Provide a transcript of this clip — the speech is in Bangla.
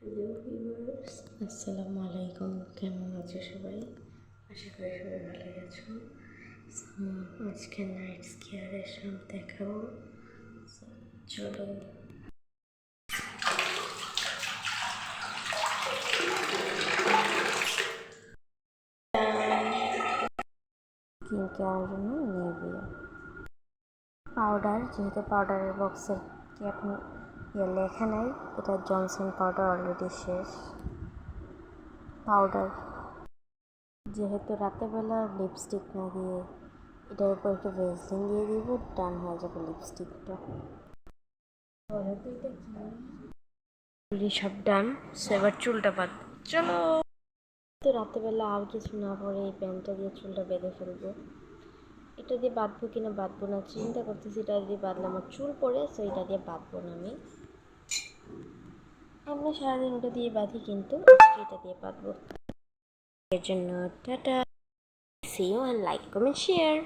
হ্যালো ভিউয়ার্স, আসসালামু আলাইকুম। কেমন আছো সবাই? আশা করি সবাই ভালোই আছো। আজকে নাইট স্কেয়ারের সব দেখাবো। চলো। স্কিন কেয়ারের জন্য নিভিয়া পাউডার, যেহেতু পাউডারের বক্সের কি এখন লেখা নাই, এটা জনসন পাউডার অলরেডি শেষ। পাউডার, যেহেতু রাতেরবেলা লিপস্টিক না দিয়ে এটার উপর একটু ভেসলিন দিয়ে দিব, ডান হয়ে যাবে লিপস্টিকটা। বলো তো এটা কি? সব ডান। এবার চুলটা বাঁধ, চলো। তো রাতেরবেলা আর কিছু না পরে এই প্যান্টটা দিয়ে চুলটা বেঁধে ফেলবো। এটা দিয়ে বাঁধবো কিনা বাঁধবো না চিন্তা করতেছি। এটা দিয়ে বাঁধলে আমার চুল পড়ে, সো এটা দিয়ে বাঁধবো না। আমরা সারাদিন ওটা দিয়ে বাঁধি, কিন্তু আজকে এটা দিয়ে বাঁধবো। এর জন্য tata, see you, and like, comment, share.